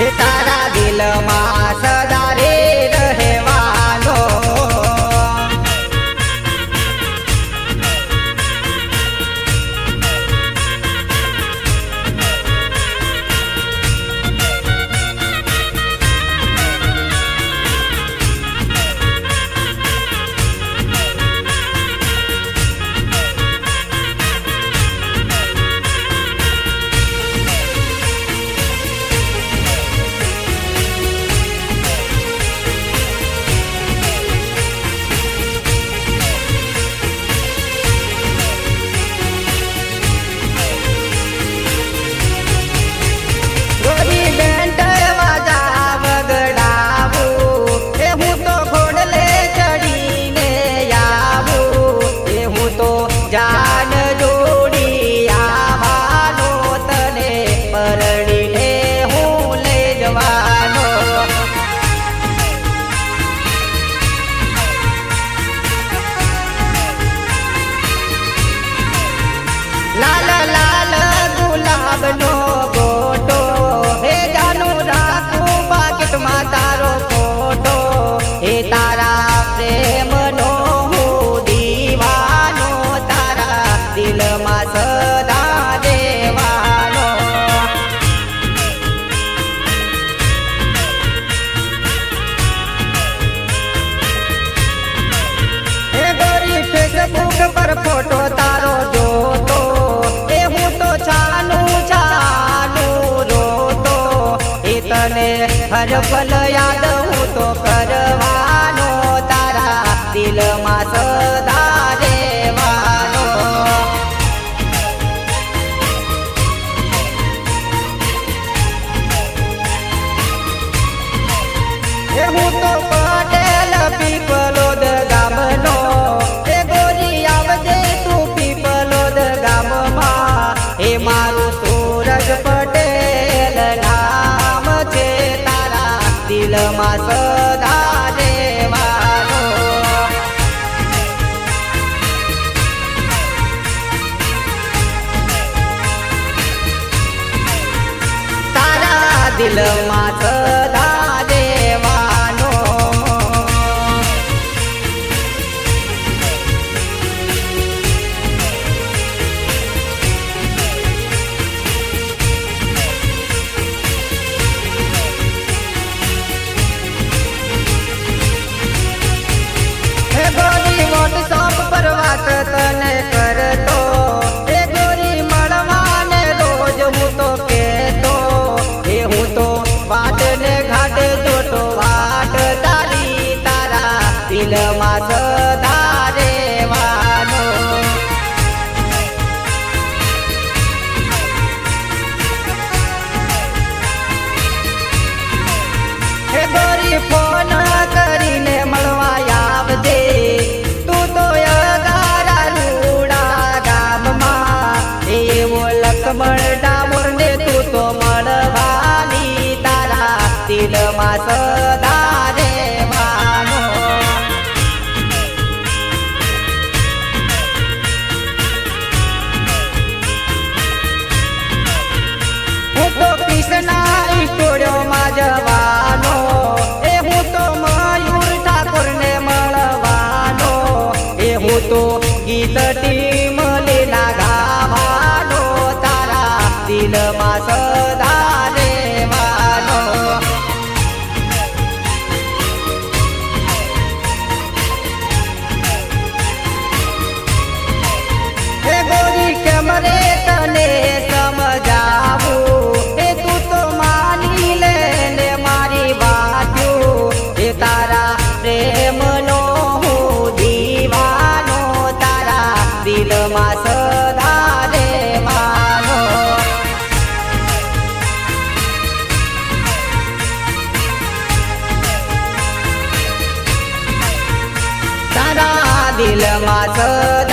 હે તારા દિલમાં સદા રે રહેવાનો જાન જોડી આવવાનો તને પરણીને હું લઈ જવાનો લાલ લાલ ગુલાબનો ગોટો હે જાનું રાખું પાકીટમાં તારો ફોટો હે તારા પ્રેમનો દિલમાં સદા દેવાનો હે ગોરી ફેસબુક પર ફોટો તારો જોતો એ હું તો છાનું છાનું રોતો એ તને હર પલ યાદ હું તો કરવાનો તારા દિલમાં સદા દેવાનો હું તો પટેલ પીપલોદ ગામનો એ ગોરી આવજે તું પીપલોદ ગામમાં એ મારું સૂરજ પટેલ નામ છે તારા દિલમાં સદા દેવાનો તારા દિલમાં સદા WhatsApp પર વાત તને કરતો એ ગોરી મળવાને રોજ હું તો કહેતો એ હું તો વાટ ને ઘાટ જોતો વાટ તારી તારા દિલમાં સદા રહેવાનો હે ગોરી ફોન કરીને મળવા આવજે લક્ષ્મણ ડામોર ને તું તો મળવાની તારા દિલમાં સદા રહેવાનો હું તો કૃષ્ણા ઈટોળ્યોમાં જવાનો એ હું તો મયુર ઠાકોર ને મળવાનો એ હું તો ગીત ટીમ લીલા ગાવાનો દિલમાં સદા રહેવાનો હે ગોરી કેમ રે તને સમજાવું એ તું તો માની લે ને મારી વાતું એ તારા પ્રેમનો હું દીવાનો તારા દિલમાં સદા રહેવાનો તારા દિલમાં સદા